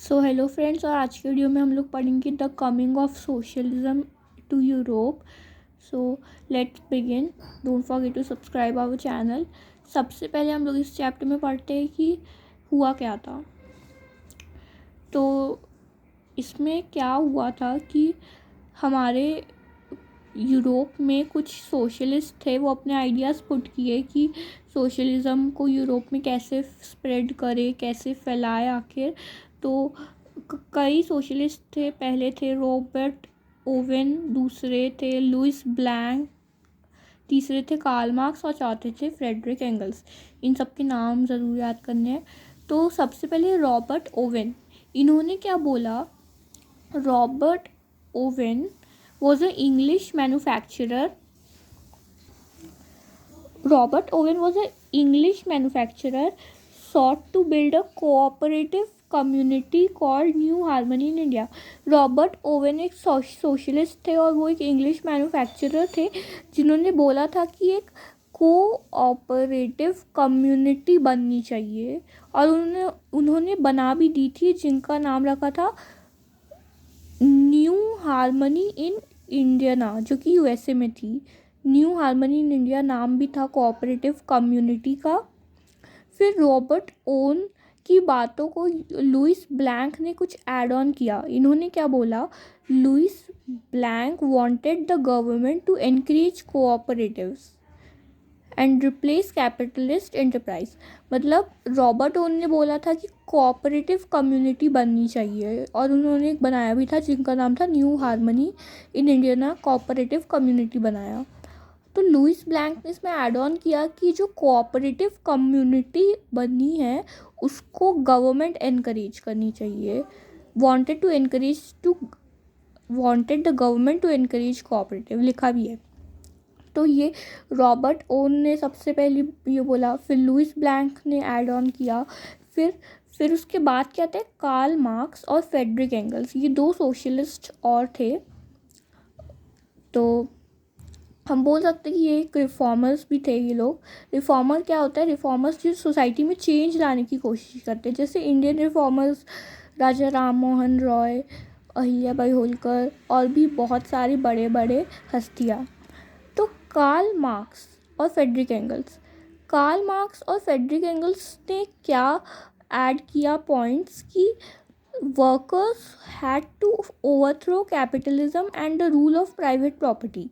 So hello friends, और आज की वीडियो में हम लोग पढ़ेंगे the coming of socialism to Europe. So let's begin. Don't forget to subscribe our channel. सबसे पहले हम लोग इस चैप्टर में पढ़ते हैं कि हुआ क्या था। तो इसमें क्या हुआ था कि हमारे यूरोप में कुछ सोशलिस्ट थे, वो अपने आइडियाज़ पुट किए कि सोशलिज़म को यूरोप में कैसे स्प्रेड करे, कैसे फैलाए आखिर। तो कई सोशलिस्ट थे। पहले थे रॉबर्ट ओवेन, दूसरे थे लुइस ब्लैंक, तीसरे थे कार्ल मार्क्स और चौथे थे फ्रेडरिक एंगल्स। इन सब के नाम ज़रूर याद करने हैं। तो सबसे पहले रॉबर्ट ओवेन, इन्होंने क्या बोला। Robert Owen was an English manufacturer. Robert Owen was an English manufacturer sought to build a cooperative community called New Harmony in India. Robert Owen एक सोशलिस्ट थे और वो एक इंग्लिश मैन्युफैक्चरर थे जिन्होंने बोला था कि एक कोऑपरेटिव कम्युनिटी बननी चाहिए, और उन्होंने बना भी दी थी, जिनका नाम रखा था न्यू हार्मनी इन इंडियाना, जो कि यूएसए में थी। न्यू हार्मनी इन इंडिया नाम भी था कोऑपरेटिव कम्युनिटी का। फिर रॉबर्ट ओवन की बातों को लुइस ब्लैंक ने कुछ ऐड ऑन किया। इन्होंने क्या बोला, Louis Blanc wanted the government to encourage cooperatives and replace capitalist enterprise. मतलब रॉबर्ट ओवन ने बोला था कि कोऑपरेटिव कम्युनिटी बननी चाहिए, और उन्होंने एक बनाया भी था जिनका नाम था new Harmony in India cooperative community बनाया। तो लुइस ब्लैंक ने इसमें ऐड ऑन किया कि जो कोऑपरेटिव कम्युनिटी बनी है उसको गवर्नमेंट एनकरेज करनी चाहिए। Wanted the government to encourage cooperative लिखा भी है। तो ये रॉबर्ट ओवन ने सबसे पहले ये बोला, फिर लुइस ब्लैंक ने ऐड ऑन किया, फिर उसके बाद क्या थे, कार्ल मार्क्स और फ्रेडरिक एंगल्स, ये दो सोशलिस्ट और थे। तो हम बोल सकते हैं कि ये एक रिफॉर्मर्स भी थे। ये लोग, रिफॉर्मर क्या होता है, रिफॉर्मर्स जो सोसाइटी में चेंज लाने की कोशिश करते हैं, जैसे इंडियन रिफॉर्मर्स राजा राम मोहन रॉय, अहिल्याबाई होलकर और भी बहुत सारे बड़े बड़े हस्तियाँ। तो कार्ल मार्क्स और फ्रेडरिक एंगल्स ने क्या ऐड किया पॉइंट्स कि workers had to overthrow capitalism and the rule of private property.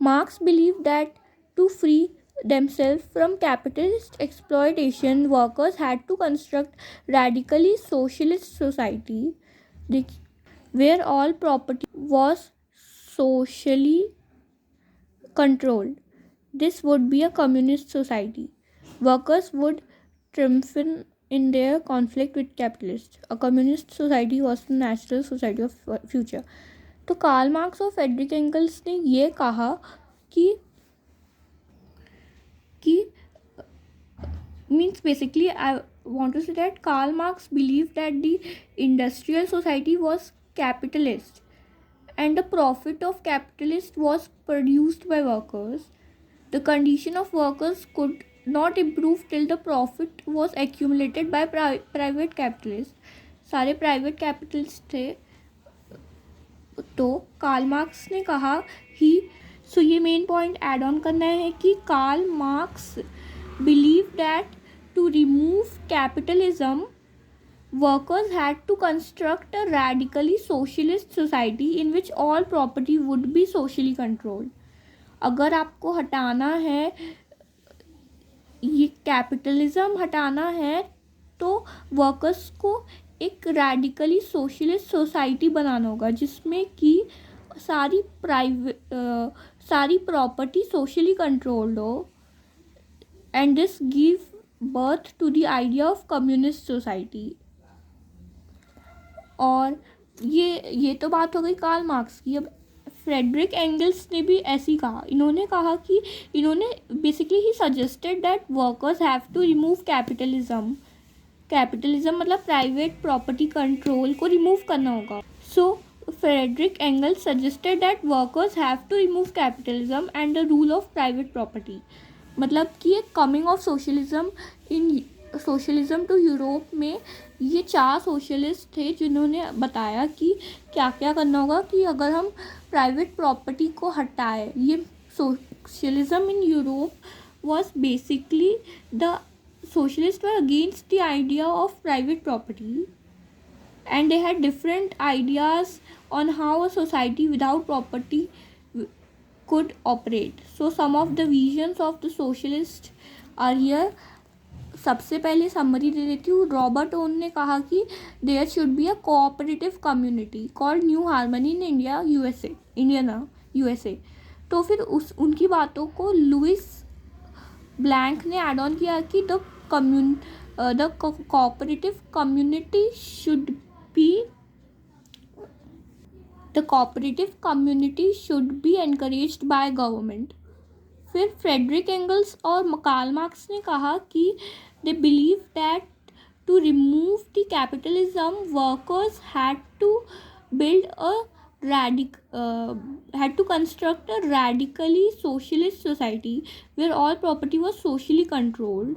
Marx believed that to free themselves from capitalist exploitation, workers had to construct radically socialist society where all property was socially controlled. This would be a communist society. Workers would triumph in their conflict with capitalists. A communist society was the natural society of future. तो Karl Marx और Friedrich Engels ने ये कहा कि means basically I want to say that Karl Marx believe that the industrial society was capitalist and the profit of capitalists was produced by workers. The condition of workers could not improve till the profit was accumulated by private capitalists. सारे private capitalist थे। तो Karl Marx ने कहा ये main point add on करना है कि Karl Marx believe that to remove capitalism workers had to construct a radically socialist society in which all property would be socially controlled. अगर आपको हटाना है, ये कैपिटलिज्म हटाना है, तो वर्कर्स को एक रेडिकली सोशलिस्ट सोसाइटी बनाना होगा जिसमें कि सारी प्रॉपर्टी सोशली कंट्रोल्ड हो, and this give birth to the idea of communist society. और ये तो बात हो गई कार्ल मार्क्स की। अब फ्रेडरिक एंगल्स ने भी ऐसी कहा। इन्होंने कहा कि बेसिकली ही suggested that workers have to remove capitalism मतलब प्राइवेट प्रॉपर्टी कंट्रोल को रिमूव करना होगा। So Frederick Engels suggested that workers have to remove capitalism and the rule of private property. मतलब कि coming of socialism in socialism to Europe में ये 4 socialist थे जिन्होंने बताया कि क्या क्या करना होगा कि अगर हम प्राइवेट प्रॉपर्टी को हटाए. ये socialism in Europe was basically the socialists were against the idea of private property, and they had different ideas on how a society without property could operate. So some of the visions of the socialists are here. सबसे पहले summary दे देती हूँ. Robert Owen ने कहा कि there should be a cooperative community called New Harmony in India USA. India ना USA. तो फिर उनकी बातों को लुइस ब्लैंक ने एड ऑन किया कि the cooperative community should be encouraged by government. फिर फ्रेडरिक एंगल्स और कार्ल मार्क्स ने कहा कि they believe that to remove the capitalism, workers had to construct a radically socialist society where all property was socially controlled,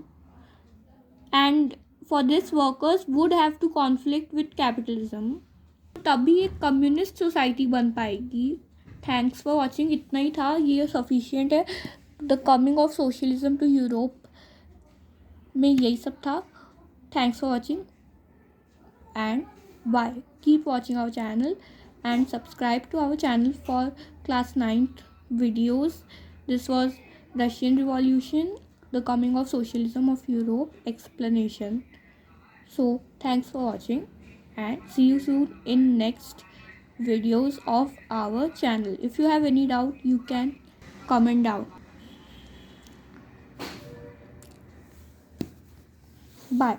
and for this workers would have to conflict with capitalism. तभी एक communist society बन पाएगी. Thanks for watching. इतना ही था, ये sufficient है. The coming of socialism to Europe में यही सब था. Thanks for watching and bye. Keep watching our channel and subscribe to our channel for class 9th videos. This was Russian Revolution, the coming of socialism of Europe explanation. So thanks for watching and see you soon in next videos of our channel. If you have any doubt, you can comment down. Bye.